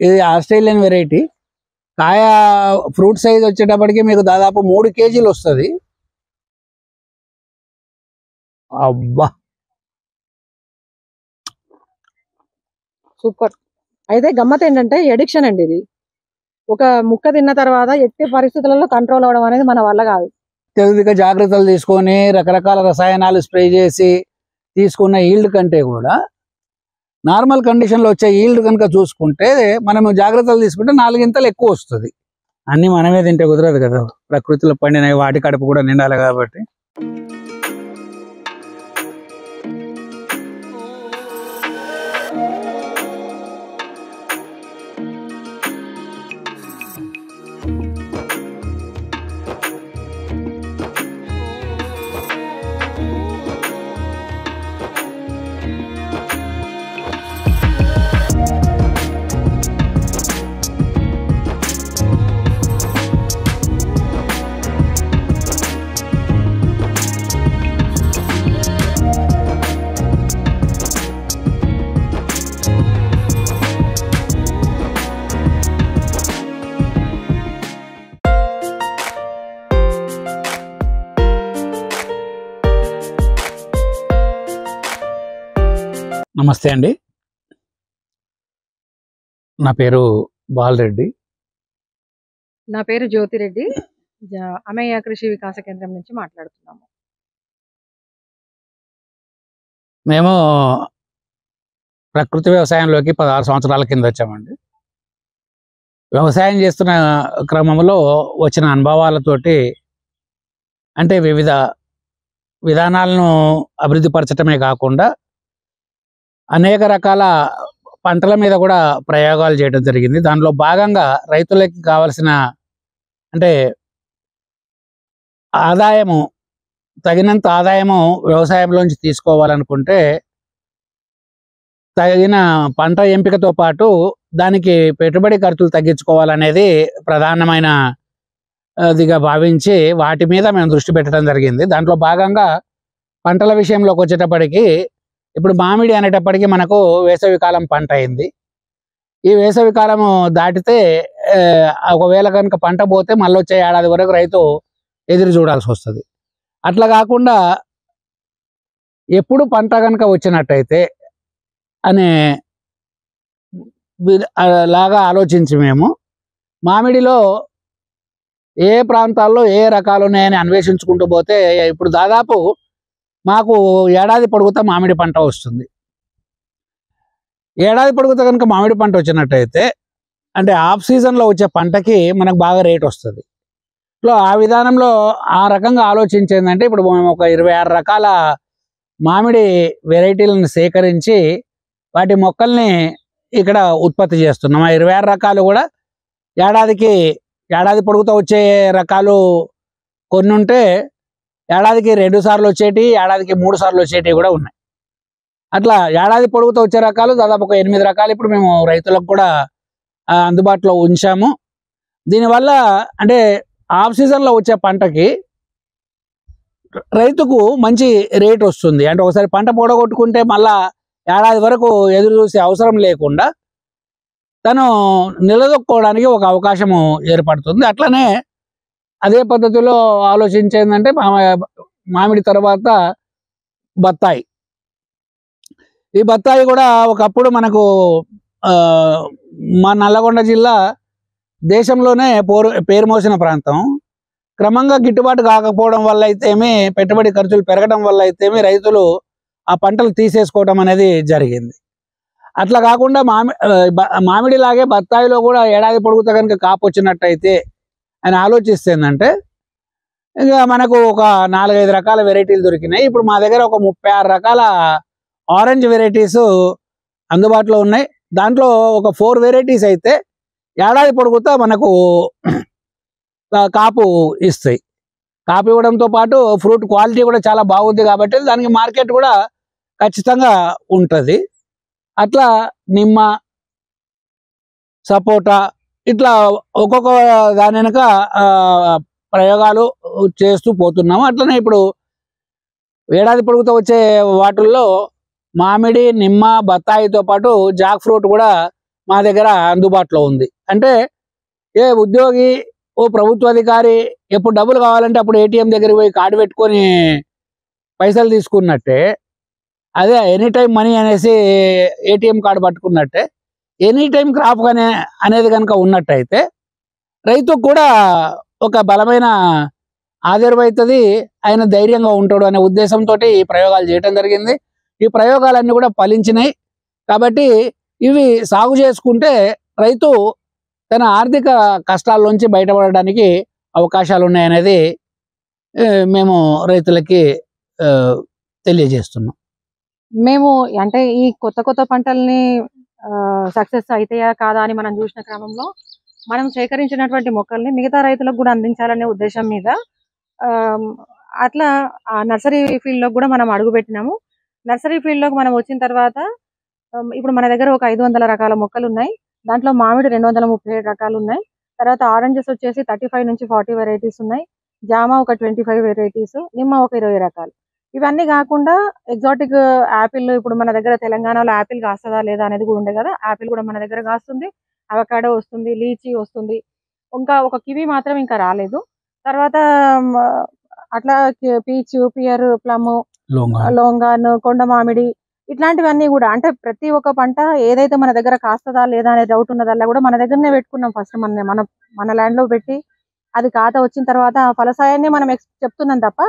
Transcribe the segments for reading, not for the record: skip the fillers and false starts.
ఇది Australian variety. కాయ fruit size వచ్చేటప్పటికి మీకు దాదాపు 3 కేజీలు వస్తుంది. అబ్బా సూపర్. అయితే గమ్మత్ ఏంటంటే ఎడిక్షన్ అండి ఇది. ఒక ముక్క తిన్న తర్వాత ఎట్టి పరిస్థితులలో కంట్రోల్ అవడం అనేది మన వల్ల కాదు. అత్యధిక జాగ్రత్తలు తీసుకొని రకరకాల రసాయనాలు స్ప్రే చేసి తీసుకున్న ఈల్డ్ కంటే కూడా నార్మల్ కండిషన్లో వచ్చే ఈల్డ్ కనుక చూసుకుంటే మనం జాగ్రత్తలు తీసుకుంటే 4 ఎక్కువ వస్తుంది. అన్నీ మనమే తింటే కుదరదు కదా, ప్రకృతిలో పండినవి వాటి కడుపు కూడా నిండాలి కాబట్టి. నమస్తే అండి, నా పేరు బాలరెడ్డి. నా పేరు జ్యోతిరెడ్డి. అమయ్య కృషి వికాస కేంద్రం నుంచి మాట్లాడుతున్నాము. మేము ప్రకృతి వ్యవసాయంలోకి 16 సంవత్సరాల కింద వచ్చామండి. వ్యవసాయం చేస్తున్న క్రమంలో వచ్చిన అనుభవాలతోటి అంటే వివిధ విధానాలను అభివృద్ధి పరచడమే కాకుండా అనేక రకాల పంటల మీద కూడా ప్రయోగాలు చేయడం జరిగింది. దానిలో భాగంగా రైతులకి కావాల్సిన అంటే ఆదాయము, తగినంత ఆదాయము వ్యవసాయంలోంచి తీసుకోవాలనుకుంటే తగిన పంట ఎంపికతో పాటు దానికి పెట్టుబడి ఖర్చులు తగ్గించుకోవాలనేది ప్రధానమైన దిగా భావించి వాటి మీద మేము దృష్టి పెట్టడం జరిగింది. దాంట్లో భాగంగా పంటల విషయంలోకి వచ్చేటప్పటికి ఇప్పుడు మామిడి అనేటప్పటికీ మనకు వేసవికాలం పంట అయింది. ఈ వేసవికాలము దాటితే ఒకవేళ కనుక పంట పోతే మళ్ళీ వచ్చే ఏడాది వరకు రైతు ఎదురు చూడాల్సి వస్తుంది. అట్లా కాకుండా ఎప్పుడు పంట కనుక వచ్చినట్టయితే అనే లాగా ఆలోచించి మేము మామిడిలో ఏ ప్రాంతాల్లో ఏ రకాలు ఉన్నాయని అన్వేషించుకుంటూ పోతే ఇప్పుడు దాదాపు మాకు ఏడాది పొడుగుతా మామిడి పంట వస్తుంది. ఏడాది పొడుగుతా కనుక మామిడి పంట వచ్చినట్టయితే అంటే ఆఫ్ సీజన్లో వచ్చే పంటకి మనకు బాగా రేట్ వస్తుంది. ఆ విధానంలో ఆ రకంగా ఆలోచించేందంటే ఇప్పుడు మేము ఒక 26 రకాల మామిడి వెరైటీలను సేకరించి వాటి మొక్కల్ని ఇక్కడ ఉత్పత్తి చేస్తున్నాం. ఆ 26 రకాలు కూడా ఏడాది పొడుగుతా వచ్చే రకాలు కొన్ని ఉంటే ఏడాదికి 2 సార్లు వచ్చేటి, ఏడాదికి 3 సార్లు వచ్చేటివి కూడా ఉన్నాయి. అట్లా ఏడాది పొడుగుతో వచ్చే రకాలు దాదాపు ఒక 8 రకాలు ఇప్పుడు మేము రైతులకు కూడా అందుబాటులో ఉంచాము. దీనివల్ల అంటే ఆఫ్ సీజన్లో వచ్చే పంటకి రైతుకు మంచి రేట్ వస్తుంది. అంటే ఒకసారి పంట పొడగొట్టుకుంటే మళ్ళా ఏడాది వరకు ఎదురు చూసే అవసరం లేకుండా తను నిలదొక్కోవడానికి ఒక అవకాశము ఏర్పడుతుంది. అట్లనే అదే పద్ధతిలో ఆలోచించేందంటే మామిడి తర్వాత బత్తాయి. ఈ బత్తాయి కూడా ఒకప్పుడు మనకు మా నల్లగొండ జిల్లా దేశంలోనే పేరు మోసిన ప్రాంతం. క్రమంగా గిట్టుబాటు కాకపోవడం వల్ల అయితేమి, పెట్టుబడి ఖర్చులు పెరగడం వల్ల అయితేమి రైతులు ఆ పంటలు తీసేసుకోవడం అనేది జరిగింది. అట్లా కాకుండా మామిడిలాగే బత్తాయిలో కూడా ఏడాది పొడుగుతా కనుక కాపు వచ్చినట్టయితే అని ఆలోచిస్తేందంటే ఇక మనకు ఒక 4-5 రకాల వెరైటీలు దొరికినాయి. ఇప్పుడు మా దగ్గర ఒక 36 రకాల ఆరెంజ్ వెరైటీస్ అందుబాటులో ఉన్నాయి. దాంట్లో ఒక 4 వెరైటీస్ అయితే ఏడాది పొడుగుతా మనకు కాపు ఇస్తాయి. కాపు ఇవ్వడంతో పాటు ఫ్రూట్ క్వాలిటీ కూడా చాలా బాగుంది కాబట్టి దానికి మార్కెట్ కూడా ఖచ్చితంగా ఉంటుంది. అట్లా నిమ్మ, సపోటా ఇట్లా ఒక్కొక్క దాని వెనుక ప్రయోగాలు చేస్తూ పోతున్నాము. అట్లనే ఇప్పుడు ఏడాది పొడుగుతో వచ్చే వాటిల్లో మామిడి, నిమ్మ, బత్తాయితో పాటు జాక్ ఫ్రూట్ కూడా మా దగ్గర అందుబాటులో ఉంది. అంటే ఏ ఉద్యోగి ఓ ప్రభుత్వ అధికారి ఎప్పుడు డబ్బులు కావాలంటే అప్పుడు ఏటీఎం దగ్గరికి పోయి కార్డు పెట్టుకొని పైసలు తీసుకున్నట్టే, అదే ఎనీ టైం మనీ అనేసి ఏటీఎం కార్డు పట్టుకున్నట్టే ఎనీ టైం క్రాప్ అనేది కనుక ఉన్నట్టయితే రైతుకు కూడా ఒక బలమైన ఆదరవైతుంది, ఆయన ధైర్యంగా ఉంటాడు అనే ఉద్దేశంతో ఈ ప్రయోగాలు చేయడం జరిగింది. ఈ ప్రయోగాలన్నీ కూడా ఫలించినాయి. కాబట్టి ఇవి సాగు చేసుకుంటే రైతు తన ఆర్థిక కష్టాల్లోంచి బయటపడడానికి అవకాశాలు ఉన్నాయనేది మేము రైతులకి తెలియజేస్తున్నాం. మేము అంటే ఈ కొత్త కొత్త పంటల్ని సక్సెస్ అవుతాయా కాదా అని మనం చూసిన క్రమంలో మనం సేకరించినటువంటి మొక్కల్ని మిగతా రైతులకు కూడా అందించాలనే ఉద్దేశం మీద అట్లా ఆ నర్సరీ ఫీల్డ్లో కూడా మనం అడుగుపెట్టినాము. నర్సరీ ఫీల్డ్లోకి మనం వచ్చిన తర్వాత ఇప్పుడు మన దగ్గర ఒక 500 రకాల మొక్కలు ఉన్నాయి. దాంట్లో మామిడి 237 రకాలు ఉన్నాయి. తర్వాత ఆరెంజెస్ వచ్చేసి 35 నుంచి 40 వెరైటీస్ ఉన్నాయి. జామ ఒక 25 వెరైటీస్, నిమ్మ ఒక 20 రకాలు. ఇవన్నీ కాకుండా ఎగ్జాటిక్ యాపిల్, ఇప్పుడు మన దగ్గర తెలంగాణలో యాపిల్ కాస్తుందా లేదా అనేది కూడా ఉండే కదా, యాపిల్ కూడా మన దగ్గర కాస్తుంది, అవకాడో వస్తుంది, లీచీ వస్తుంది, ఇంకా ఒక కివి మాత్రం ఇంకా రాలేదు. తర్వాత అట్లా పీచు, పియర్, ప్లమ్, లోంగాన్, కొండ మామిడి ఇట్లాంటివన్నీ కూడా అంటే ప్రతి ఒక్క పంట ఏదైతే మన దగ్గర కాస్తుందా లేదా అనే డౌట్ ఉన్నదల్లా కూడా మన దగ్గరనే పెట్టుకున్నాం. ఫస్ట్ మన ల్యాండ్ లో పెట్టి అది ఖాతా వచ్చిన తర్వాత ఆ ఫలసాయాన్ని మనం చెప్తున్నాం తప్ప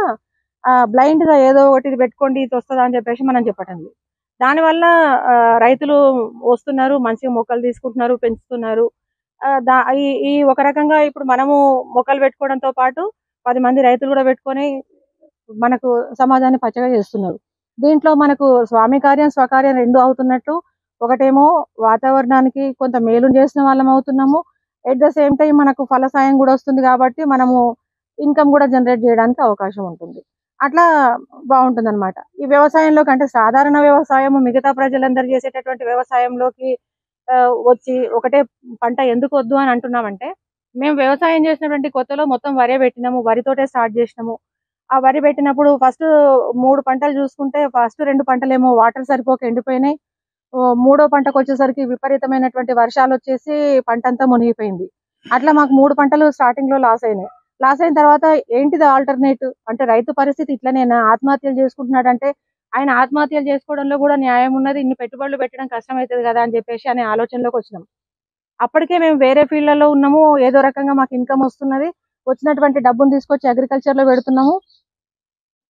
బ్లైండ్ గా ఏదో ఒకటి పెట్టుకోండి ఇది వస్తుందా అని చెప్పేసి మనం చెప్పటం లేదు. దానివల్ల రైతులు వస్తున్నారు, మంచిగా మొక్కలు తీసుకుంటున్నారు, పెంచుతున్నారు. ఈ ఒక రకంగా ఇప్పుడు మనము మొక్కలు పెట్టుకోవడంతో పాటు 10 మంది రైతులు కూడా పెట్టుకొని మనకు సమాజాన్ని పచ్చగా చేస్తున్నారు. దీంట్లో మనకు స్వామి కార్యం స్వకార్యం రెండు అవుతున్నట్టు, ఒకటేమో వాతావరణానికి కొంత మేలు చేసిన వాళ్ళం అవుతున్నాము, ఎట్ ద సేమ్ టైం మనకు ఫలసాయం కూడా వస్తుంది కాబట్టి మనము ఇన్కమ్ కూడా జనరేట్ చేయడానికి అవకాశం ఉంటుంది. అట్లా బాగుంటుంది అనమాట. ఈ వ్యవసాయంలో కంటే సాధారణ వ్యవసాయం మిగతా ప్రజలందరూ చేసేటటువంటి వ్యవసాయంలోకి వచ్చి ఒకటే పంట ఎందుకు వద్దు అని అంటున్నామంటే, మేము వ్యవసాయం చేసినటువంటి కొత్తలో మొత్తం వరే పెట్టినాము, వరితోటే స్టార్ట్ చేసినాము. ఆ వరి పెట్టినప్పుడు ఫస్ట్ 3 పంటలు చూసుకుంటే ఫస్ట్ 2 పంటలేమో వాటర్ సరిపోక ఎండిపోయినాయి. మూడో పంటకు వచ్చేసరికి విపరీతమైనటువంటి వర్షాలు వచ్చేసి పంట అంతా మునిగిపోయింది. అట్లా మాకు 3 పంటలు స్టార్టింగ్ లో లాస్ అయినాయి. లాస్ అయిన తర్వాత ఏంటిది ఆల్టర్నేటివ్ అంటే రైతు పరిస్థితి ఇట్లనేనా, ఆత్మహత్యలు చేసుకుంటున్నాడంటే ఆయన ఆత్మహత్యలు చేసుకోవడంలో కూడా న్యాయం ఉన్నది, ఇన్ని పెట్టుబడులు పెట్టడం కష్టం అవుతుంది కదా అని చెప్పేసి అనే ఆలోచనలోకి వచ్చినాం. అప్పటికే మేము వేరే ఫీల్డ్లలో ఉన్నాము, ఏదో రకంగా మాకు ఇన్కమ్ వస్తున్నది, వచ్చినటువంటి డబ్బును తీసుకొచ్చి అగ్రికల్చర్ లో పెడుతున్నాము.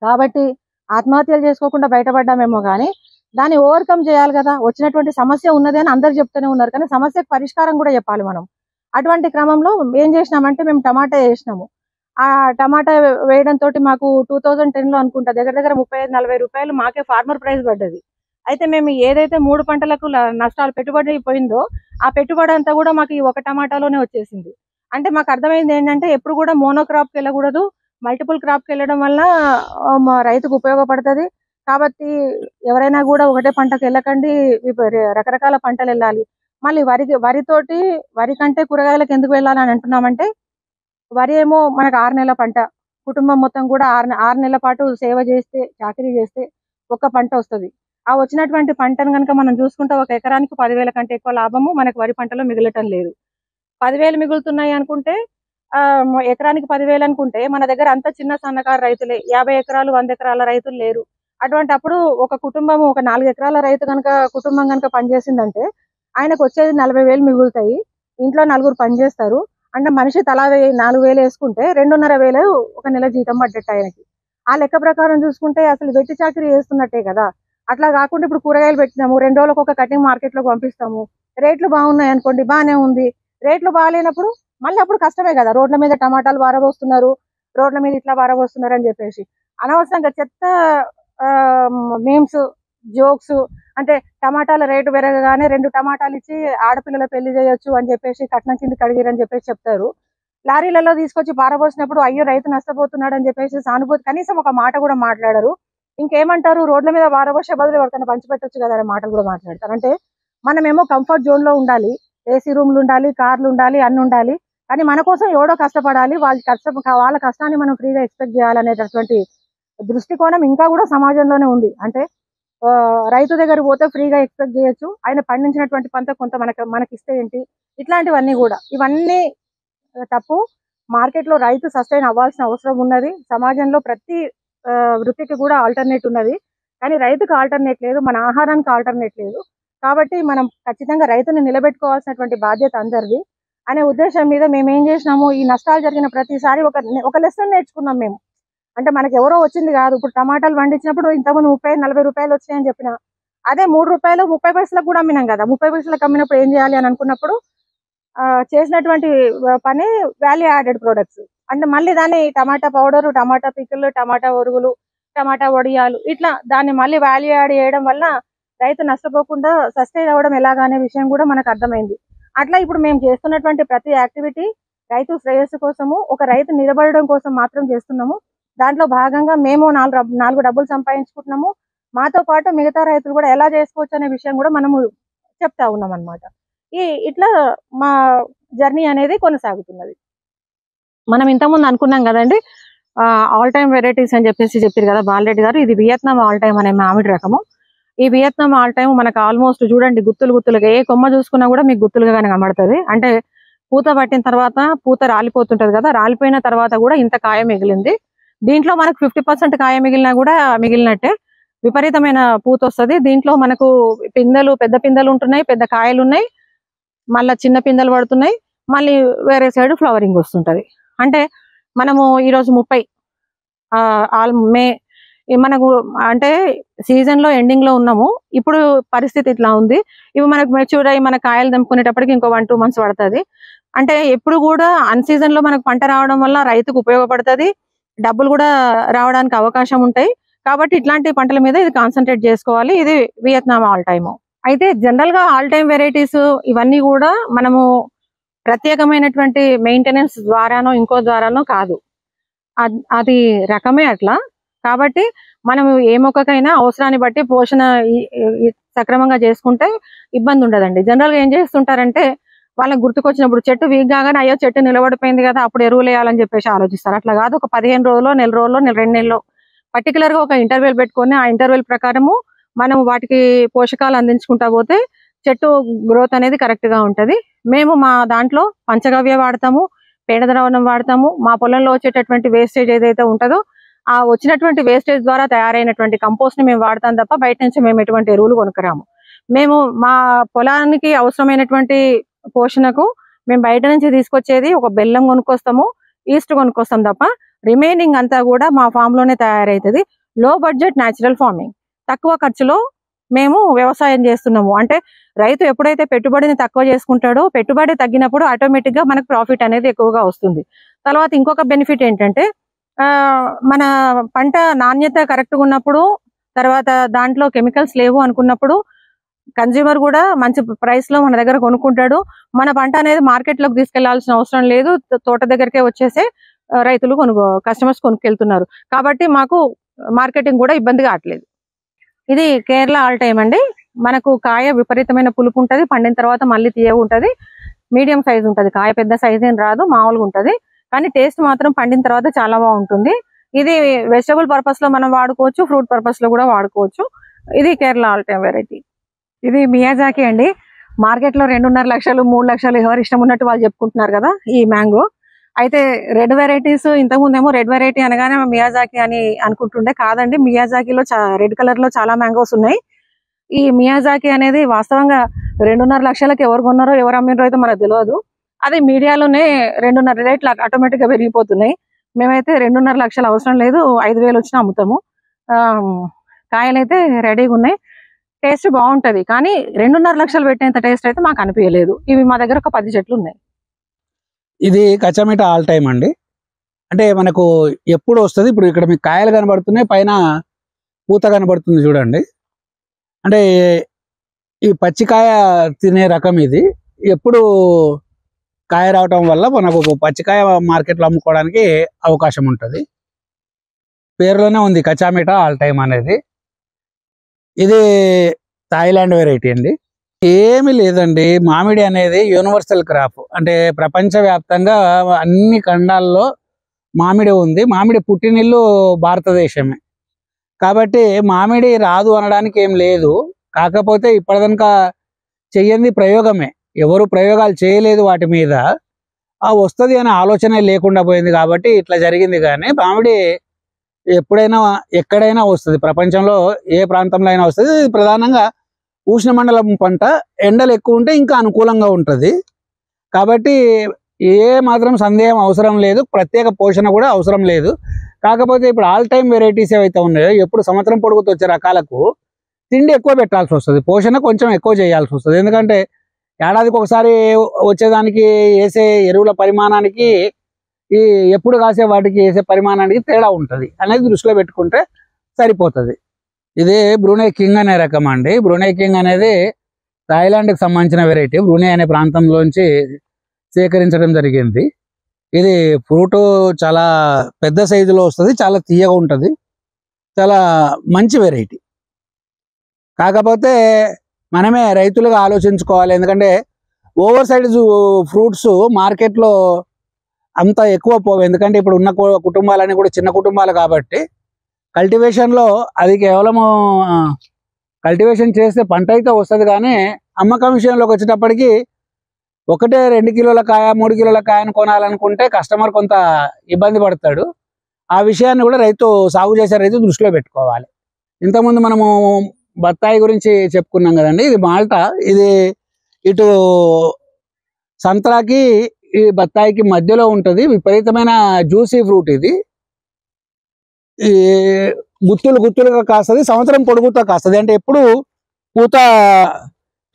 కాబట్టి ఆత్మహత్యలు చేసుకోకుండా బయటపడ్డామేమో కానీ దాన్ని ఓవర్కమ్ చేయాలి కదా. వచ్చినటువంటి సమస్య ఉన్నది అని అందరు చెప్తూనే ఉన్నారు, కానీ సమస్యకు పరిష్కారం కూడా చెప్పాలి మనం. అటువంటి క్రమంలో ఏం చేసినామంటే మేము టమాటా వేసినాము. ఆ టమాటా వేయడంతో మాకు 2010లో అనుకుంటా దగ్గర దగ్గర 35-40 రూపాయలు మాకే ఫార్మర్ ప్రైస్ పడ్డది. అయితే మేము ఏదైతే 3 పంటలకు నష్టాలు పెట్టుబడి పోయిందో ఆ పెట్టుబడి అంతా కూడా మాకు ఈ ఒక టమాటాలోనే వచ్చేసింది. అంటే మాకు అర్థమైంది ఏంటంటే ఎప్పుడు కూడా మోనోక్రాప్కి వెళ్ళకూడదు, మల్టిపుల్ క్రాప్కి వెళ్ళడం వల్ల రైతుకు ఉపయోగపడుతుంది. కాబట్టి ఎవరైనా కూడా ఒకటే పంటకు వెళ్ళకండి, రకరకాల పంటలు వెళ్ళాలి. మళ్ళీ వరితోటి వరి కంటే కూరగాయలకు ఎందుకు వెళ్ళాలని అంటున్నామంటే, వరి ఏమో మనకు 6 నెలల పంట, కుటుంబం మొత్తం కూడా 6 నెలల పాటు సేవ చేస్తే చాకరీ చేస్తే ఒక్క పంట వస్తుంది. ఆ వచ్చినటువంటి పంటను కనుక మనం చూసుకుంటే ఒక ఎకరానికి 10,000 కంటే ఎక్కువ లాభము మనకు వరి పంటలో మిగలటం లేదు. 10,000 మిగులుతున్నాయి అనుకుంటే ఎకరానికి 10,000 అనుకుంటే మన దగ్గర అంత చిన్న సన్నకారు రైతులే, 50 ఎకరాలు 100 ఎకరాల రైతులు లేరు. అటువంటి అప్పుడు ఒక కుటుంబం ఒక 4 ఎకరాల రైతు కనుక కుటుంబం కనుక పనిచేసిందంటే ఆయనకు వచ్చేది 40,000 మిగులుతాయి. ఇంట్లో 4 పనిచేస్తారు అంటే మనిషి తలా 4,000 వేసుకుంటే 2,500 ఒక నెల జీతం పడ్డట్టు ఆయనకి. ఆ లెక్క ప్రకారం చూసుకుంటే అసలు వెట్టి చాకరీ చేస్తున్నట్టే కదా. అట్లా కాకుండా ఇప్పుడు కూరగాయలు పెట్టినాము, 2 రోజులకు ఒక కటింగ్ మార్కెట్లోకి పంపిస్తాము, రేట్లు బాగున్నాయి అనుకోండి, బాగానే ఉంది. రేట్లు బాగాలేనప్పుడు మళ్ళీ అప్పుడు కష్టమే కదా. రోడ్ల మీద టమాటాలు పారబోస్తున్నారు, రోడ్ల మీద ఇట్లా పారబోస్తున్నారు అని చెప్పేసి అనవసరంగా చెత్త మీమ్స్, జోక్స్, అంటే టమాటాల రేటు పెరగగానే 2 టమాటాలు ఇచ్చి ఆడపిల్లల పెళ్లి చేయొచ్చు అని చెప్పేసి కట్నం కింద కడిగిరని చెప్పేసి చెప్తారు. లారీలలో తీసుకొచ్చి పారబోసినప్పుడు అయ్యో రైతు నష్టపోతున్నాడు అని చెప్పేసి సానుభూతి కనీసం ఒక మాట కూడా మాట్లాడరు. ఇంకేమంటారు, రోడ్ల మీద పారబోసే బదులు ఎవరికైనా పంచిపెట్టొచ్చు కదా అనే మాటలు కూడా మాట్లాడతారు. అంటే మనమేమో కంఫర్ట్ జోన్ లో ఉండాలి, ఏసీ రూమ్లు ఉండాలి, కార్లు ఉండాలి, అన్ని ఉండాలి, కానీ మన కోసం ఎవడో కష్టపడాలి, వాళ్ళ కష్టాన్ని మనం ఫ్రీగా ఎక్స్పెక్ట్ చేయాలనేటటువంటి దృష్టికోణం ఇంకా కూడా సమాజంలోనే ఉంది. అంటే రైతు దగ్గర పోతే ఫ్రీగా ఎక్స్పెక్ట్ చేయొచ్చు, ఆయన పండించినటువంటి పంట కొంత మనకి ఇస్తే ఏంటి, ఇట్లాంటివన్నీ కూడా ఇవన్నీ తప్పు. మార్కెట్ లో రైతు సస్టైన్ అవ్వాల్సిన అవసరం ఉన్నది. సమాజంలో ప్రతి వృత్తికి కూడా ఆల్టర్నేట్ ఉన్నది, కానీ రైతుకు ఆల్టర్నేట్ లేదు, మన ఆహారానికి ఆల్టర్నేట్ లేదు. కాబట్టి మనం ఖచ్చితంగా రైతుని నిలబెట్టుకోవాల్సినటువంటి బాధ్యత అందరిది అనే ఉద్దేశం మీద మేము ఏం చేసినాము, ఈ నష్టాలు జరిగిన ప్రతిసారి ఒక లెసన్ నేర్చుకున్నాం మేము. అంటే మనకి ఎవరో వచ్చింది కాదు. ఇప్పుడు టమాటాలు పండించినప్పుడు ఇంతకుముందు 30-40 రూపాయలు వచ్చాయని చెప్పిన, అదే 3 రూపాయలు 30 పైసలకు కూడా అమ్మినాం కదా. 30 పైసలకు అమ్మినప్పుడు ఏం చేయాలి అని అనుకున్నప్పుడు చేసినటువంటి పని వాల్యూ యాడెడ్ ప్రొడక్ట్స్. అంటే మళ్ళీ దాన్ని టమాటా పౌడర్, టమాటా పికిల్, టమాటా ఒరుగులు, టమాటా వడియాలు, ఇట్లా దాన్ని మళ్ళీ వాల్యూ యాడ్ చేయడం వల్ల రైతు నష్టపోకుండా సస్టైన్ అవ్వడం ఎలాగా అనే విషయం కూడా మనకు అర్థమైంది. అట్లా ఇప్పుడు మేము చేస్తున్నటువంటి ప్రతి యాక్టివిటీ రైతు శ్రేయస్సు కోసము, ఒక రైతు నిలబడడం కోసం మాత్రం చేస్తున్నాము. దాంట్లో భాగంగా మేము 4 డబ్బులు సంపాదించుకుంటున్నాము. మాతో పాటు మిగతా రైతులు కూడా ఎలా చేసుకోవచ్చు అనే విషయం కూడా మనము చెప్తా ఉన్నాం అనమాట. ఇట్లా మా జర్నీ అనేది కొనసాగుతున్నది. మనం ఇంతకుముందు అనుకున్నాం కదండి, ఆల్ టైమ్ వెరైటీస్ అని చెప్పారు కదా బాలరెడ్డి గారు. ఇది వియత్నాం ఆల్ టైమ్ అనే మామిడి రకము. ఈ వియత్నాం ఆల్ టైమ్ మనకు ఆల్మోస్ట్ చూడండి గుత్తులుగా, ఏ కొమ్మ చూసుకున్నా కూడా మీకు గుత్తులుగా కనబడుతుంది. అంటే పూత పట్టిన తర్వాత పూత రాలిపోతుంటది కదా, రాలిపోయిన తర్వాత కూడా ఇంత కాయ మిగిలింది. దీంట్లో మనకు 50% కాయ మిగిలినా కూడా మిగిలినట్టే, విపరీతమైన పూత వస్తుంది. దీంట్లో మనకు పెద్ద పిందెలు ఉంటున్నాయి, పెద్ద కాయలు ఉన్నాయి, మళ్ళీ చిన్న పిందెలు పడుతున్నాయి, మళ్ళీ వేరే సైడ్ ఫ్లవరింగ్ వస్తుంటది. అంటే మనము ఈరోజు 30 మే, మనకు అంటే సీజన్ లో ఎండింగ్ లో ఉన్నాము. ఇప్పుడు పరిస్థితి ఇట్లా ఉంది. ఇవి మనకు మెచ్యూర్ అయ్యి మన కాయలు దంపుకునేటప్పటికి ఇంకో 1-2 మంత్స్ పడుతుంది. అంటే ఎప్పుడు కూడా అన్ సీజన్ లో మనకు పంట రావడం వల్ల రైతుకు ఉపయోగపడుతుంది, డబ్బులు కూడా రావడానికి అవకాశం ఉంటాయి. కాబట్టి ఇట్లాంటి పంటల మీద ఇది కాన్సన్ట్రేట్ చేసుకోవాలి. ఇది వియత్నాం ఆల్ టైమ్. అయితే జనరల్ గా ఆల్ టైమ్ వెరైటీస్ ఇవన్నీ కూడా మనము ప్రత్యేకమైనటువంటి మెయింటెనెన్స్ ద్వారానో ఇంకో ద్వారానో కాదు, అది రకమే అట్లా. కాబట్టి మనం ఏ మొక్కకైనా అవసరాన్ని బట్టి పోషణ సక్రమంగా చేసుకుంటే ఇబ్బంది ఉండదండి. జనరల్ గా ఏం చేస్తుంటారంటే వాళ్ళకి గుర్తుకొచ్చినప్పుడు చెట్టు వీక్ కాగానే అయ్యో చెట్టు నిలబడిపోయింది కదా అప్పుడు ఎరువులు వేయాలని చెప్పేసి ఆలోచిస్తారు. అట్లా కాదు, ఒక 15 రోజుల్లో, నెల రోజుల్లో, 2 నెలల్లో పర్టికులర్ గా ఒక ఇంటర్వెల్ పెట్టుకొని ఆ ఇంటర్వెల్ ప్రకారము మనం వాటికి పోషకాలు అందించుకుంటా పోతే చెట్టు గ్రోత్ అనేది కరెక్ట్ గా ఉంటది. మేము మా దాంట్లో పంచగవ్య వాడతాము, పేడ ద్రావణం వాడతాము. మా పొలంలో వచ్చేటటువంటి వేస్టేజ్ ఏదైతే ఉంటుందో ఆ వచ్చినటువంటి వేస్టేజ్ ద్వారా తయారైనటువంటి కంపోస్ట్ ని మేము వాడతాం తప్ప బయట నుంచి మేము ఎటువంటి ఎరువులు కొనుక్కరాము. మేము మా పొలానికి అవసరమైనటువంటి పోషణకు మేము బయట నుంచి తీసుకొచ్చేది ఒక బెల్లం కొనుక్కొస్తాము, ఈస్ట్ కొనుక్కొస్తాం తప్ప రిమైనింగ్ అంతా కూడా మా ఫామ్ లోనే తయారైతుంది. లో బడ్జెట్ న్యాచురల్ ఫార్మింగ్, తక్కువ ఖర్చులో మేము వ్యవసాయం చేస్తున్నాము. అంటే రైతు ఎప్పుడైతే పెట్టుబడిని తక్కువ చేసుకుంటాడో, పెట్టుబడి తగ్గినప్పుడు ఆటోమేటిక్ గా మనకు ప్రాఫిట్ అనేది ఎక్కువగా వస్తుంది. తర్వాత ఇంకొక బెనిఫిట్ ఏంటంటే మన పంట నాణ్యత కరెక్ట్గా ఉన్నప్పుడు, తర్వాత దాంట్లో కెమికల్స్ లేవు అనుకున్నప్పుడు కన్జ్యూమర్ కూడా మంచి ప్రైస్ లో మన దగ్గర కొనుక్కుంటాడు. మన పంట అనేది మార్కెట్ లోకి తీసుకెళ్లాల్సిన అవసరం లేదు, తోట దగ్గరకే వచ్చేసే రైతులు కస్టమర్స్ కొనుక్కెళ్తున్నారు. కాబట్టి మాకు మార్కెటింగ్ కూడా ఇబ్బంది కావట్లేదు. ఇది కేరళ ఆల్ టైమ్ అండి. మనకు కాయ విపరీతమైన పులుపు ఉంటది, పండిన తర్వాత మళ్ళీ తీయగా ఉంటది, మీడియం సైజ్ ఉంటది. కాయ పెద్ద సైజ్ ఏం రాదు, మామూలుగా ఉంటది. కానీ టేస్ట్ మాత్రం పండిన తర్వాత చాలా బాగుంటుంది. ఇది వెజిటబుల్ పర్పస్ లో మనం వాడుకోవచ్చు, ఫ్రూట్ పర్పస్ లో కూడా వాడుకోవచ్చు. ఇది కేరళ ఆల్ టైమ్ వెరైటీ. ఇది మియాజాకి అండి. మార్కెట్ లో 2.5 లక్షలు 3 లక్షలు ఎవరు ఇష్టం ఉన్నట్టు వాళ్ళు చెప్పుకుంటున్నారు కదా ఈ మ్యాంగో. అయితే రెడ్ వెరైటీస్, ఇంతకుముందేమో రెడ్ వెరైటీ అనగానే మియాజాకి అని అనుకుంటుండే, కాదండి. మియాజాకిలో రెడ్ కలర్ లో చాలా మ్యాంగోస్ ఉన్నాయి. ఈ మియాజాకి అనేది వాస్తవంగా 2.5 లక్షలకి ఎవరు కొన్నారో ఎవరు అమ్మినారో అయితే మనకు తెలియదు. అది మీడియాలోనే 2.5 రేట్లు ఆటోమేటిక్ గా పెరిగిపోతున్నాయి. మేమైతే 2.5 లక్షలు అవసరం లేదు, 5,000 వచ్చినా అమ్ముతాము. కాయలైతే రెడీగా ఉన్నాయి, టేస్ట్ బాగుంటది. కానీ 2.5 లక్షలు పెట్టేంత టేస్ట్ అయితే మాకు అనిపించలేదు. ఇవి మా దగ్గర ఒక 10 చెట్లు ఉన్నాయి. ఇది కచ్చామీట ఆల్ టైమ్ అండి. అంటే మనకు ఎప్పుడు వస్తుంది, ఇప్పుడు ఇక్కడ మీకు కాయలు కనబడుతున్నాయి, పైన పూత కనబడుతుంది చూడండి. అంటే ఈ పచ్చికాయ తినే రకం ఇది. ఎప్పుడు కాయ రావటం వల్ల మనకు పచ్చికాయ మార్కెట్లో అమ్ముకోవడానికి అవకాశం ఉంటుంది. పేరులోనే ఉంది కచ్చామీట ఆల్ టైమ్ అనేది. ఇది థాయిలాండ్ వెరైటీ అండి. ఏమీ లేదండి, మామిడి అనేది యూనివర్సల్ క్రాప్. అంటే ప్రపంచవ్యాప్తంగా అన్ని ఖండాల్లో మామిడి ఉంది. మామిడి పుట్టినిల్లు భారతదేశమే. కాబట్టి మామిడి రాదు అనడానికి ఏం లేదు. కాకపోతే ఇప్పటిదాకా చెయ్యంది ప్రయోగమే, ఎవరు ప్రయోగాలు చేయలేదు వాటి మీద. ఆ వస్తుంది అనే ఆలోచన లేకుండా పోయింది కాబట్టి ఇట్లా జరిగింది. కానీ మామిడి ఎప్పుడైనా ఎక్కడైనా వస్తుంది, ప్రపంచంలో ఏ ప్రాంతంలో అయినా వస్తుంది. ఇది ప్రధానంగా ఉష్ణమండలం పంట, ఎండలు ఎక్కువ ఉంటే ఇంకా అనుకూలంగా ఉంటుంది. కాబట్టి ఏ మాత్రం సందేహం అవసరం లేదు, ప్రత్యేక పోషణ కూడా అవసరం లేదు. కాకపోతే ఇప్పుడు ఆల్ టైమ్ వెరైటీస్ ఏవైతే ఉన్నాయో, ఎప్పుడు సంవత్సరం పొడుగుతూ వచ్చే రకాలకు తిండి ఎక్కువ పెట్టాల్సి వస్తుంది, పోషణ కొంచెం ఎక్కువ చేయాల్సి వస్తుంది. ఎందుకంటే ఏడాదికి ఒకసారి వచ్చేదానికి వేసే ఎరువుల పరిమాణానికి ఈ ఎప్పుడు కాసే వాటికి వేసే పరిమాణానికి తేడా ఉంటుంది అనేది దృష్టిలో పెట్టుకుంటే సరిపోతుంది. ఇది బ్రూనై కింగ్ అనే రకం అండి. బ్రూనై కింగ్ అనేది థాయిలాండ్కి సంబంధించిన వెరైటీ, బ్రూనై అనే ప్రాంతంలోంచి సేకరించడం జరిగింది. ఇది ఫ్రూట్ చాలా పెద్ద సైజులో వస్తుంది, చాలా తీయగా ఉంటుంది, చాలా మంచి వెరైటీ. కాకపోతే మనమే రైతులుగా ఆలోచించుకోవాలి. ఎందుకంటే ఓవర్ సైజ్ ఫ్రూట్స్ మార్కెట్లో అంత ఎక్కువ పోవు. ఎందుకంటే ఇప్పుడు ఉన్న కుటుంబాలన్నీ కూడా చిన్న కుటుంబాలు కాబట్టి కల్టివేషన్లో అది కేవలము కల్టివేషన్ చేస్తే పంట అయితే వస్తుంది, కానీ అమ్మకం విషయంలోకి వచ్చేటప్పటికి 1-2 కిలోల కాయ 3 కిలోల కాయను కొనాలనుకుంటే కస్టమర్ కొంత ఇబ్బంది పడతాడు. ఆ విషయాన్ని కూడా సాగు చేసే రైతు దృష్టిలో పెట్టుకోవాలి. ఇంతకుముందు మనము బత్తాయి గురించి చెప్పుకున్నాం కదండి. ఇది మాల్టా, ఇది ఇటు సంత్రాకి ఈ బత్తాయికి మధ్యలో ఉంటుంది. విపరీతమైన జ్యూసీ ఫ్రూట్ ఇది. ఈ గుత్తులుగా కాస్తుంది, సంవత్సరం పొడుగుతా కాస్తుంది. అంటే ఎప్పుడు పూత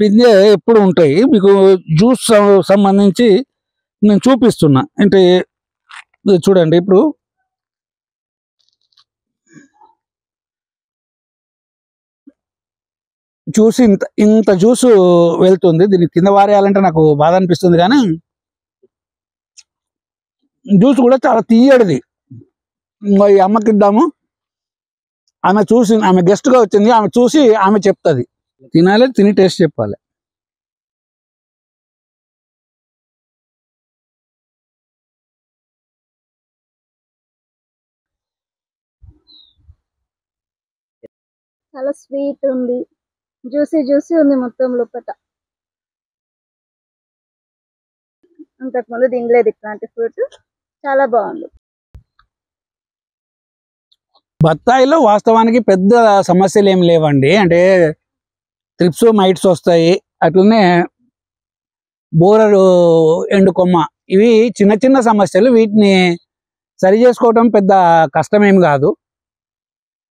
పిందె ఎప్పుడు ఉంటాయి. మీకు జ్యూస్ సంబంధించి నేను చూపిస్తున్నా. అంటే చూడండి, ఇప్పుడు జ్యూస్ ఇంత జ్యూస్ వెళ్తుంది. దీన్ని కింద వారేయాలంటే నాకు బాధ అనిపిస్తుంది, కానీ జ్యూస్ కూడా చాలా తీయడిది. ఈ అమ్మకి ఇద్దాము, ఆమె చూసి, ఆమె గెస్ట్గా వచ్చింది, ఆమె చూసి ఆమె చెప్తుంది. తినాలి, తిని టేస్ట్ చెప్పాలి. చాలా స్వీట్ ఉంది, జ్యూసీ ఉంది మొత్తం లోపల. అంతకుముందు తినలేదు ఇట్లాంటి ఫ్రూట్, చాలా బాగుంది. బత్తాయిలో వాస్తవానికి పెద్ద సమస్యలు ఏం లేవండి. అంటే త్రిప్స్ మైట్స్ వస్తాయి, అట్లనే బోరరు ఎండు కొమ్మ, ఇవి చిన్న చిన్న సమస్యలు. వీటిని సరి చేసుకోవటం పెద్ద కష్టమేం కాదు.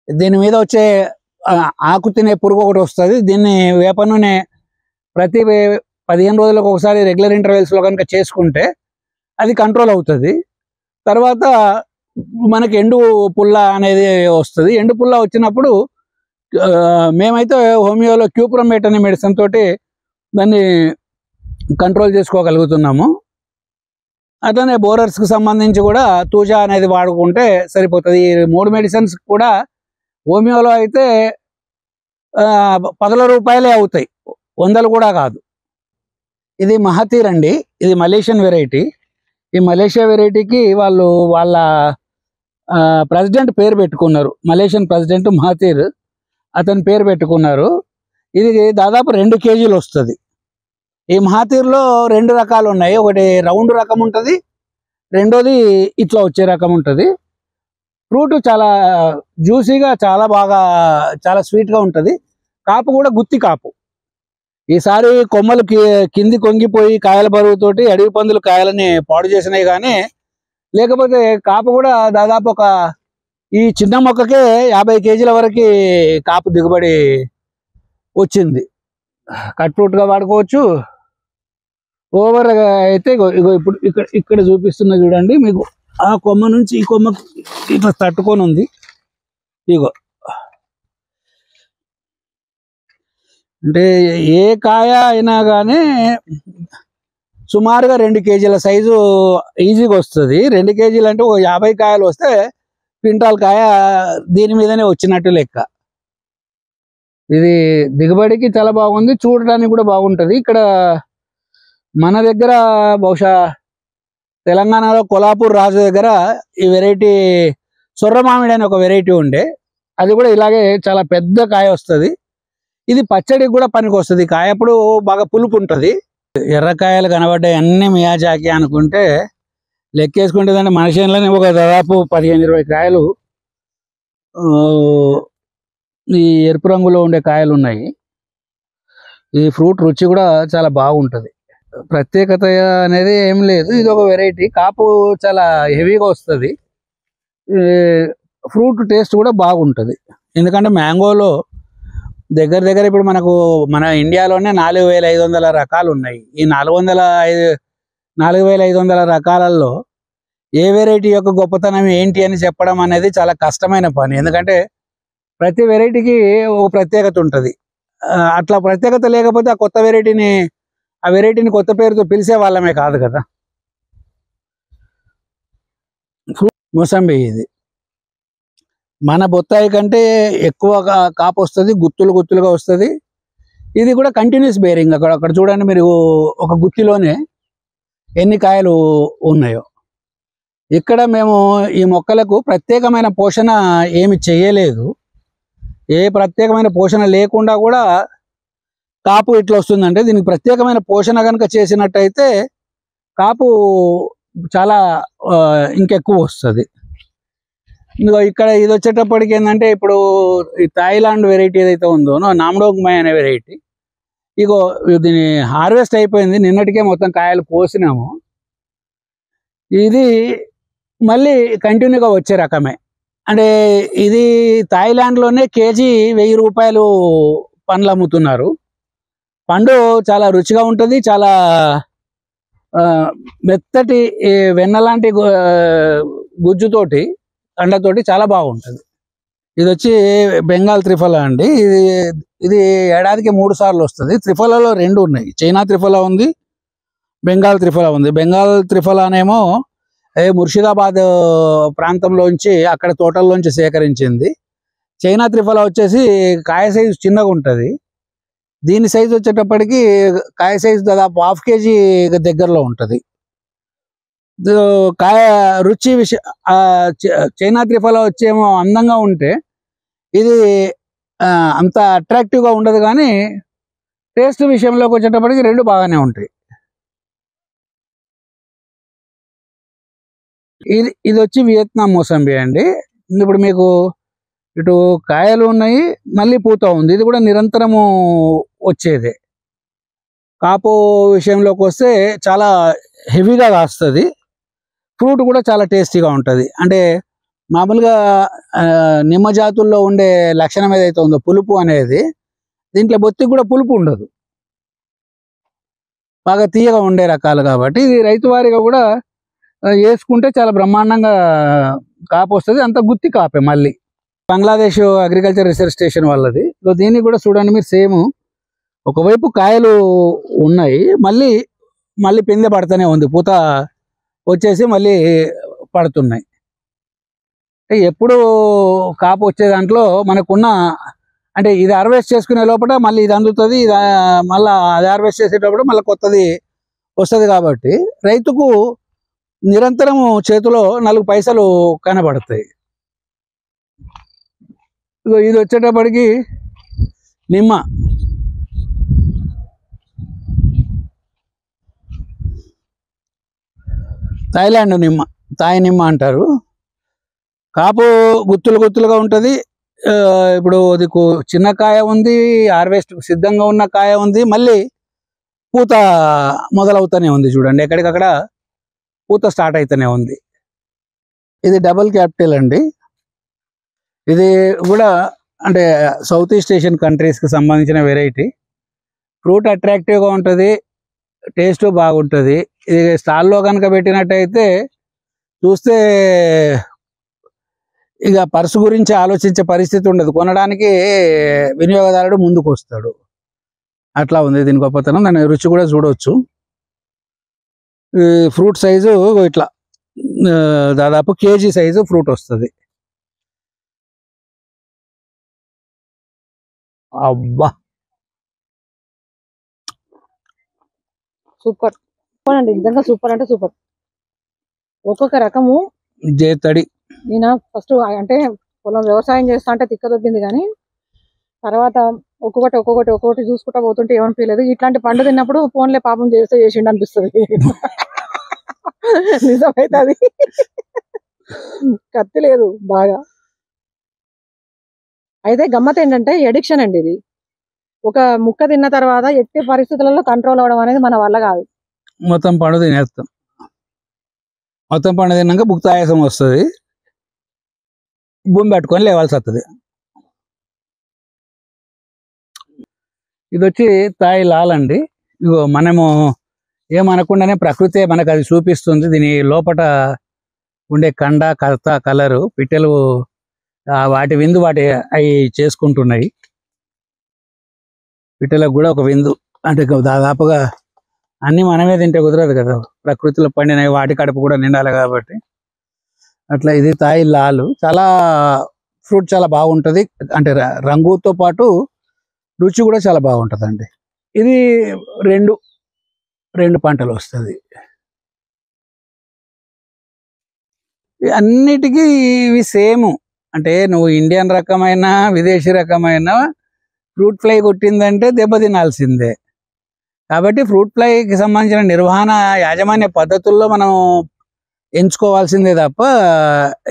దీని మీద వచ్చే ఆకు తినే పురుగు ఒకటి వస్తుంది. దీన్ని వేప నూనె ప్రతి 15 రోజులకు ఒకసారి రెగ్యులర్ ఇంటర్వెల్స్లో కనుక చేసుకుంటే అది కంట్రోల్ అవుతుంది. తర్వాత మనకి ఎండు పుల్ల అనేది వస్తుంది. ఎండు పుల్ల వచ్చినప్పుడు మేమైతే హోమియోలో క్యూప్రమేట్ అనే మెడిసిన్ తోటి దాన్ని కంట్రోల్ చేసుకోగలుగుతున్నాము. అట్లనే బోరర్స్కి సంబంధించి కూడా తూజా అనేది వాడుకుంటే సరిపోతుంది. ఈ 3 మెడిసిన్స్ కూడా హోమియోలో అయితే 10 రూపాయలే అవుతాయి, 100 కూడా కాదు. ఇది మహతీర్ అండి, ఇది మలేషియన్ వెరైటీ. ఈ మలేషియా వెరైటీకి వాళ్ళు వాళ్ళ ప్రెసిడెంట్ పేరు పెట్టుకున్నారు, మలేషియన్ ప్రెసిడెంట్ మహతీర్, అతని పేరు పెట్టుకున్నారు. ఇది దాదాపు 2 కేజీలు వస్తుంది. ఈ మహతీర్లో 2 రకాలు ఉన్నాయి. ఒకటి రౌండ్ రకం ఉంటుంది, రెండోది ఇట్లా వచ్చే రకం ఉంటుంది. ఫ్రూట్ చాలా జ్యూసీగా, చాలా బాగా, చాలా స్వీట్గా ఉంటుంది. కాపు కూడా గుత్తి కాపు. ఈసారి కొమ్మలు కింది కొంగిపోయి కాయల బరువుతోటి అడవి పందులు కాయలని పాడు చేసినాయి, కానీ లేకపోతే కాపు కూడా దాదాపు ఈ చిన్న మొక్కకే 50 కేజీల వరకు కాపు దిగుబడి వచ్చింది. కట్ ఫ్రూట్గా వాడుకోవచ్చు. ఓవర్గా అయితే ఇగో ఇప్పుడు ఇక్కడ చూపిస్తున్నా చూడండి, మీకు ఆ కొమ్మ నుంచి ఈ కొమ్మ ఇట్లా తట్టుకొని ఉంది. ఇగో అంటే ఏ కాయ అయినా కానీ సుమారుగా 2 కేజీల సైజు ఈజీగా వస్తుంది. 2 కేజీలు అంటే 50 కాయలు వస్తే క్వింటాల్ కాయ దీని మీదనే వచ్చినట్టు లెక్క. ఇది దిగుబడికి చాలా బాగుంది, చూడడానికి కూడా బాగుంటుంది. ఇక్కడ మన దగ్గర బహుశా తెలంగాణలో కొల్లాపూర్ రాజు దగ్గర ఈ వెరైటీ సొర్ర మామిడి అనే ఒక వెరైటీ ఉండే, అది కూడా ఇలాగే చాలా పెద్ద కాయ వస్తుంది. ఇది పచ్చడికి కూడా పనికి వస్తుంది. కాయ అప్పుడు బాగా పులుపు ఉంటుంది. ఎర్రకాయలు కనబడ్డాయి అన్ని మియాజాకి అనుకుంటే లెక్కేసుకుంటే మనిషి ఒక దాదాపు 15-20 కాయలు ఈ ఎరుపు రంగులో ఉండే కాయలు ఉన్నాయి. ఈ ఫ్రూట్ రుచి కూడా చాలా బాగుంటుంది. ప్రత్యేకత అనేది ఏం లేదు. ఇది ఒక వెరైటీ. కాపు చాలా హెవీగా వస్తుంది. ఫ్రూట్ టేస్ట్ కూడా బాగుంటుంది. ఎందుకంటే మ్యాంగోలో దగ్గర దగ్గర ఇప్పుడు మనకు మన ఇండియాలోనే 4500 రకాలు ఉన్నాయి. ఈ 4500 రకాలలో ఏ వెరైటీ యొక్క గొప్పతనం ఏంటి అని చెప్పడం అనేది చాలా కష్టమైన పని. ఎందుకంటే ప్రతి వెరైటీకి ఒక ప్రత్యేకత ఉంటుంది. అట్లా ప్రత్యేకత లేకపోతే ఆ వెరైటీని కొత్త పేరుతో పిలిచే వాళ్ళమే కాదు కదా. మోసంబి ఇది మన బొత్తాయి కంటే ఎక్కువ కాపు వస్తుంది, గుత్తులుగా వస్తుంది. ఇది కూడా కంటిన్యూస్ బేరింగ్. అక్కడ చూడండి మీరు, ఒక గుత్తిలోనే ఎన్ని కాయలు ఉన్నాయో. ఇక్కడ మేము ఈ మొక్కలకు ప్రత్యేకమైన పోషణ ఏమి చేయలేదు. ఏ ప్రత్యేకమైన పోషణ లేకుండా కూడా కాపు ఇట్లా వస్తుందంటే దీనికి ప్రత్యేకమైన పోషణ కనుక చేసినట్టయితే కాపు చాలా ఇంకెక్కువ వస్తుంది. ఇక్కడ ఇది వచ్చేటప్పటికి ఏంటంటే, ఇప్పుడు ఈ థాయిలాండ్ వెరైటీ ఏదైతే ఉందో నామ్డోంగ్మాయ్ అనే వెరైటీ, ఇగో దీని హార్వెస్ట్ అయిపోయింది. నిన్నటికే మొత్తం కాయలు కోసినాము. ఇది మళ్ళీ కంటిన్యూగా వచ్చే రకమే. అంటే ఇది థాయిలాండ్లోనే కేజీ 1000 రూపాయలు పండ్లు అమ్ముతున్నారు. పండు చాలా రుచిగా ఉంటుంది. చాలా మెత్తటి వెన్నలాంటి గుజ్జుతోటి కండతోటి చాలా బాగుంటుంది. ఇది వచ్చి బెంగాల్ త్రిఫలా అండి. ఇది ఏడాదికి 3 సార్లు వస్తుంది. త్రిఫలాలో 2 ఉన్నాయి. చైనా త్రిఫలా ఉంది, బెంగాల్ త్రిఫలా ఉంది. బెంగాల్ త్రిఫలానేమో ముర్షిదాబాద్ ప్రాంతంలోంచి, అక్కడ తోటల్లోంచి సేకరించింది. చైనా త్రిఫలా వచ్చేసి కాయ సైజు చిన్నగా ఉంటుంది. దీని సైజు వచ్చేటప్పటికి కాయ సైజు దాదాపు 1/2 కేజీ దగ్గరలో ఉంటుంది. కాయ రుచి చైనా త్రిఫలా వచ్చేమో అందంగా ఉంటే ఇది అంత అట్రాక్టివ్గా ఉండదు. కానీ టేస్ట్ విషయంలోకి వచ్చేటప్పటికి 2 బాగానే ఉంటాయి. ఇది వచ్చి వియత్నాం మోసంబి అండి. ఇప్పుడు మీకు ఇటు కాయలు ఉన్నాయి, మళ్ళీ పూత ఉంది. ఇది కూడా నిరంతరము వచ్చేదే. కాపు విషయంలోకి వస్తే చాలా హెవీగా కాస్తుంది. ఫ్రూట్ కూడా చాలా టేస్టీగా ఉంటుంది. అంటే మామూలుగా నిమ్మ జాతుల్లో ఉండే లక్షణం ఏదైతే ఉందో పులుపు అనేది, దీంట్లో బొత్తికి కూడా పులుపు ఉండదు. బాగా తీయగా ఉండే రకాలు కాబట్టి ఇది రైతు వారిగా కూడా వేసుకుంటే చాలా బ్రహ్మాండంగా కాపు వస్తుంది. అంత గుత్తి కాపే. మళ్ళీ బంగ్లాదేశ్ అగ్రికల్చర్ రీసెర్చ్ స్టేషన్ వాళ్ళది. దీన్ని కూడా చూడండి మీరు, సేమ్ ఒకవైపు కాయలు ఉన్నాయి, మళ్ళీ పిందె పడుతూనే ఉంది. పూత వచ్చేసి మళ్ళీ పడుతున్నాయి. ఎప్పుడు కాపు వచ్చే దాంట్లో మనకున్న, అంటే ఇది హార్వెస్ట్ చేసుకునే లోపల మళ్ళీ ఇది అందుతుంది, మళ్ళీ అది హార్వెస్ట్ చేసేటప్పుడు మళ్ళీ కొత్తది వస్తుంది. కాబట్టి రైతుకు నిరంతరము చేతిలో 4 పైసలు కనబడతాయి. ఇది వచ్చేటప్పటికి నిమ్మ. థాయిలాండ్ నిమ్మ, థాయ్ నిమ్మ అంటారు. కాపు గుత్తులుగా ఉంటుంది. ఇప్పుడు అది చిన్న కాయ ఉంది, హార్వెస్ట్ సిద్ధంగా ఉన్న కాయ ఉంది, మళ్ళీ పూత మొదలవుతూనే ఉంది. చూడండి ఎక్కడికక్కడ పూత స్టార్ట్ అవుతూనే ఉంది. ఇది డబుల్ క్యాపిటల్ అండి. ఇది కూడా అంటే సౌత్ ఈస్ట్ ఏషియన్ కంట్రీస్కి సంబంధించిన వెరైటీ. ఫ్రూట్ అట్రాక్టివ్గా ఉంటుంది, టేస్ట్ బాగుంటుంది. ఇది స్టాల్లో కనుక పెట్టినట్టయితే చూస్తే ఇక పర్సు గురించి ఆలోచించే పరిస్థితి ఉండదు. కొనడానికి వినియోగదారుడు ముందుకు వస్తాడు. అట్లా ఉంది దీని గొప్పతనం. దాని రుచి కూడా చూడవచ్చు. ఫ్రూట్ సైజు ఇట్లా దాదాపు కేజీ సైజు ఫ్రూట్ వస్తుంది. అబ్బా, సూపర్ అండి, నిజంగా సూపర్ అంటే సూపర్. ఒక్కొక్క రకము జేతడి. నేను ఫస్ట్ అంటే పొలం వ్యవసాయం చేస్తా అంటే తిక్క దొబ్బింది, కానీ తర్వాత ఒక్కొక్కటి చూసుకుంటా పోతుంటే ఏమనిపించలేదు. ఇట్లాంటి పండు తిన్నప్పుడు ఫోన్లే పాపం చేస్తే చేసిండు అనిపిస్తుంది. నిజమైతే అది కత్తి లేదు బాగా. అయితే గమ్మత్ ఏంటంటే ఎడిక్షన్ అండి ఇది. ఒక ముక్క తిన్న తర్వాత ఎట్టి పరిస్థితులలో కంట్రోల్ అవడం అనేది మన వల్ల కాదు. మొత్తం పండు తినేస్తాం. మొత్తం పండు తిన్నాక భుక్తాయాసం వస్తుంది, భూమి పట్టుకొని లేవాల్సి వస్తుంది. ఇది వచ్చి తాయి లాల్ అండి. ఇగో మనము ఏమనకుండానే ప్రకృతి మనకు అది చూపిస్తుంది. దీని లోపల ఉండే కండ కర్త కలరు పిట్టెలు వాటి విందు వాటి అవి చేసుకుంటున్నాయి. పిట్టలకు కూడా ఒక విందు అంటే దాదాపుగా అన్ని మనమే తింటే కుదరదు కదా, ప్రకృతిలో పండినవి వాటి కడుపు కూడా నిండాలి కాబట్టి అట్లా. ఇది తాయి లాలు, చాలా ఫ్రూట్ చాలా బాగుంటుంది. అంటే రంగుతో పాటు రుచి కూడా చాలా బాగుంటుంది అండి. ఇది రెండు పంటలు వస్తుంది. అన్నిటికీ ఇవి సేమ్. అంటే నువ్వు ఇండియన్ రకమైన విదేశీ రకమైన ఫ్రూట్ ఫ్లై కొట్టిందంటే దెబ్బ తినాల్సిందే. కాబట్టి ఫ్రూట్ ఫ్లైకి సంబంధించిన నిర్వహణ యాజమాన్య పద్ధతుల్లో మనం ఎంచుకోవాల్సిందే తప్ప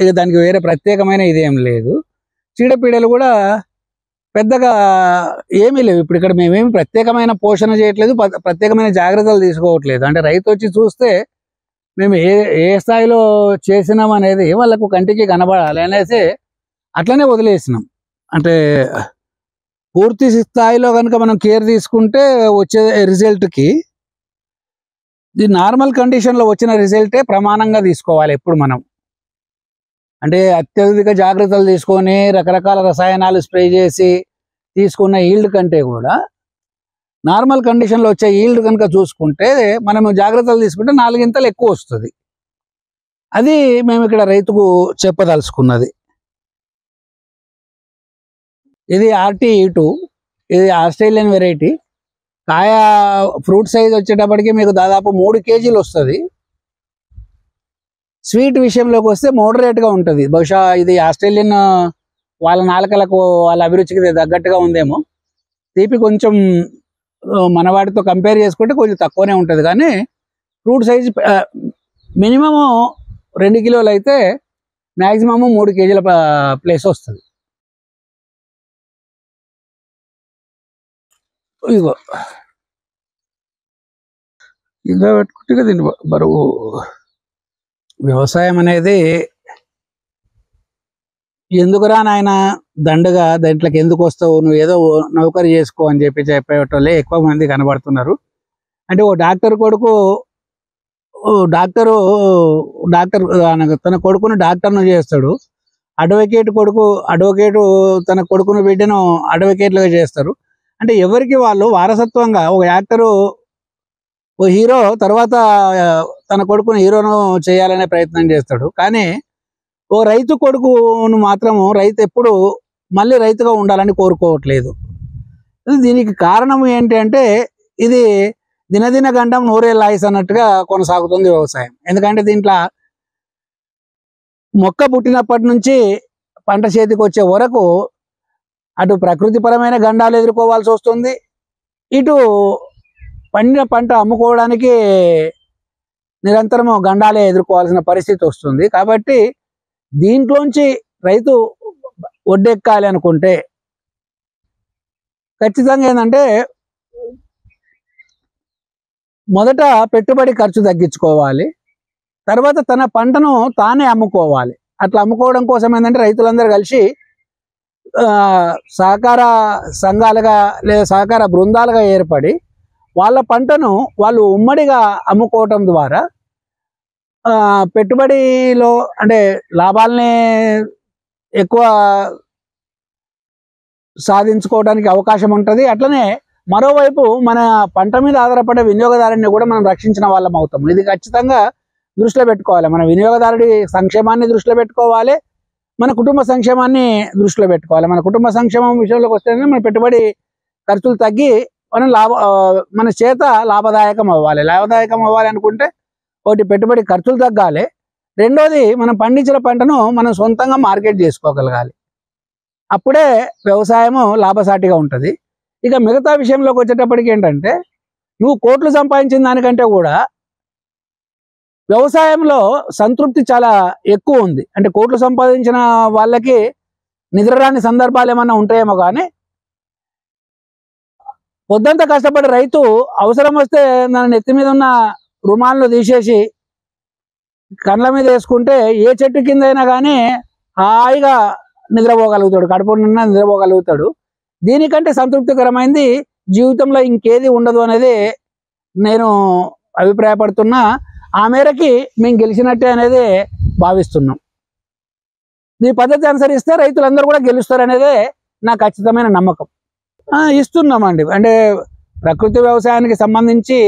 ఇక దానికి వేరే ప్రత్యేకమైన ఇదేం లేదు. చీడపీడలు కూడా పెద్దగా ఏమీ లేవు. ఇప్పుడు ఇక్కడ మేమేమి ప్రత్యేకమైన పోషణ చేయట్లేదు, ప్రత్యేకమైన జాగ్రత్తలు తీసుకోవట్లేదు. అంటే రైతు వచ్చి చూస్తే మేము ఏ స్థాయిలో చేసినాం అనేది వాళ్ళకు కంటికి కనబడాలి అనేసి అట్లనే వదిలేసినాం. అంటే పూర్తి స్థాయిలో కనుక మనం కేర్ తీసుకుంటే వచ్చే రిజల్ట్కి ఇది నార్మల్ కండిషన్లో వచ్చిన రిజల్టే ప్రమాణంగా తీసుకోవాలి ఎప్పుడు మనం. అంటే అత్యధిక జాగ్రత్తలు తీసుకొని రకరకాల రసాయనాలు స్ప్రే చేసి తీసుకున్న ఈల్డ్ కంటే కూడా నార్మల్ కండిషన్లో వచ్చే ఈల్డ్ కనుక చూసుకుంటే మనము జాగ్రత్తలు తీసుకుంటే 4 ఇంతలు ఎక్కువ వస్తుంది. అది మేము ఇక్కడ రైతుకు చెప్పదలుచుకున్నది. ఇది RTE2, ఇది ఆస్ట్రేలియన్ వెరైటీ. కాయ ఫ్రూట్ సైజ్ వచ్చేటప్పటికి మీకు దాదాపు 3 కేజీలు వస్తుంది. స్వీట్ విషయంలోకి వస్తే మోడరేట్గా ఉంటుంది. బహుశా ఇది ఆస్ట్రేలియన్ వాళ్ళ నాలుకలకు వాళ్ళ అభిరుచికి తగ్గట్టుగా ఉందేమో. తీపి కొంచెం మన వాటితో కంపేర్ చేసుకుంటే కొంచెం తక్కువనే ఉంటుంది, కానీ ఫ్రూట్ సైజ్ మినిమము 2 కిలోలు అయితే మ్యాక్సిమము 3 కేజీల ప్లేస్ వస్తుంది. ఇగో ఇంకా పెట్టుకుంటే దీని బరువు. వ్యవసాయం అనేది ఎందుకురా నాయన దండగా దాంట్లోకి ఎందుకు వస్తావు, నువ్వు ఏదో నౌకరీ చేసుకో అని చెప్పేటోళ్ళే ఎక్కువ మంది కనబడుతున్నారు. అంటే ఓ డాక్టర్ కొడుకు డాక్టర్ తన కొడుకును డాక్టర్ను చేస్తాడు, అడ్వకేట్ తన కొడుకును బిడ్డను అడ్వకేట్లుగా చేస్తారు. అంటే ఎవరికి వాళ్ళు వారసత్వంగా ఒక యాక్టరు ఓ హీరో తర్వాత తన కొడుకును హీరోను చేయాలనే ప్రయత్నం చేస్తాడు. కానీ ఓ రైతు కొడుకును మాత్రము రైతు ఎప్పుడు మళ్ళీ రైతుగా ఉండాలని కోరుకోవట్లేదు. దీనికి కారణం ఏంటి అంటే ఇది దినదిన గండం నూరేళ్ళ ఆయుస్ అన్నట్టుగా కొనసాగుతుంది వ్యవసాయం. ఎందుకంటే దీంట్లో మొక్క పుట్టినప్పటి నుంచి పంట చేతికి వచ్చే వరకు అటు ప్రకృతిపరమైన గండాలు ఎదుర్కోవాల్సి వస్తుంది, ఇటు పండిన పంట అమ్ముకోవడానికి నిరంతరము గండాలే ఎదుర్కోవాల్సిన పరిస్థితి వస్తుంది. కాబట్టి దీంట్లోంచి రైతు ఒడ్డెక్కాలి అనుకుంటే ఖచ్చితంగా ఏంటంటే మొదట పెట్టుబడి ఖర్చు తగ్గించుకోవాలి, తర్వాత తన పంటను తానే అమ్ముకోవాలి. అట్లా అమ్ముకోవడం కోసం ఏంటంటే రైతులందరూ కలిసి సహకార సంఘాలుగా లేదా సహకార బృందాలుగా ఏర్పడి వాళ్ళ పంటను వాళ్ళు ఉమ్మడిగా అమ్ముకోవటం ద్వారా పెట్టుబడిలో అంటే లాభాలని ఎక్కువ సాధించుకోవడానికి అవకాశం ఉంటుంది. అట్లనే మరోవైపు మన పంట మీద ఆధారపడే వినియోగదారుని కూడా మనం రక్షించిన వాళ్ళం అవుతాం. ఇది ఖచ్చితంగా దృష్టిలో పెట్టుకోవాలి. మన వినియోగదారుడి సంక్షేమాన్ని దృష్టిలో పెట్టుకోవాలి, మన కుటుంబ సంక్షేమాన్ని దృష్టిలో పెట్టుకోవాలి. మన కుటుంబ సంక్షేమం విషయంలోకి వస్తేనే మన పెట్టుబడి ఖర్చులు తగ్గి మన చేత లాభదాయకం అవ్వాలి అనుకుంటే ఒకటి పెట్టుబడి ఖర్చులు తగ్గాలి, రెండోది మనం పండించిన పంటను మనం సొంతంగా మార్కెట్ చేసుకోగలగాలి. అప్పుడే వ్యవసాయము లాభసాటిగా ఉంటుంది. ఇక మిగతా విషయంలోకి వచ్చేటప్పటికి ఏంటంటే, నువ్వు కోట్లు సంపాదించిన దానికంటే కూడా వ్యవసాయంలో సంతృప్తి చాలా ఎక్కువ ఉంది. అంటే కోట్లు సంపాదించిన వాళ్ళకి నిద్రరాని సందర్భాలు ఏమన్నా ఉంటాయేమో కానీ, పొద్దంతా కష్టపడి రైతు అవసరం వస్తే దాని నెత్తి మీద ఉన్న రుమాలను తీసేసి కండ్ల మీద వేసుకుంటే ఏ చెట్టు కింద అయినా కానీ హాయిగా నిద్రపోగలుగుతాడు, కడుపు నిండా నిద్రపోగలుగుతాడు. దీనికంటే సంతృప్తికరమైంది జీవితంలో ఇంకేది ఉండదు అనేది నేను అభిప్రాయపడుతున్నా. ఆ మేరకి మేము గెలిచినట్టే అనేది భావిస్తున్నాం. ఈ పద్ధతి అనుసరిస్తే రైతులందరూ కూడా గెలుస్తారనేదే నా ఖచ్చితమైన నమ్మకం. ఇస్తున్నామండి. అంటే ప్రకృతి వ్యవసాయానికి సంబంధించి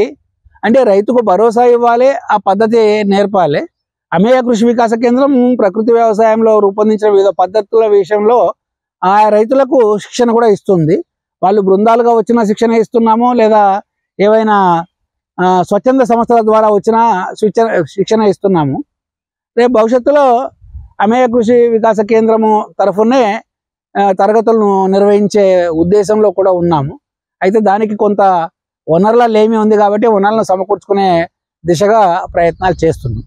అంటే రైతుకు భరోసా ఇవ్వాలి, ఆ పద్ధతి నేర్పాలి. అమేయ కృషి వికాస కేంద్రం ప్రకృతి వ్యవసాయంలో రూపొందించిన వివిధ పద్ధతుల విషయంలో ఆ రైతులకు శిక్షణ కూడా ఇస్తుంది. వాళ్ళు బృందాలుగా వచ్చిన శిక్షణ ఇస్తున్నాము, లేదా ఏవైనా స్వచ్ఛంద సంస్థల ద్వారా వచ్చిన శిక్షణ ఇస్తున్నాము. రేపు భవిష్యత్తులో అమేయ కృషి వికాస కేంద్రము తరఫునే తరగతులను నిర్వహించే ఉద్దేశంలో కూడా ఉన్నాము. అయితే దానికి కొంత వనరుల లేమి ఉంది కాబట్టి వనరులను సమకూర్చుకునే దిశగా ప్రయత్నాలు చేస్తున్నాం.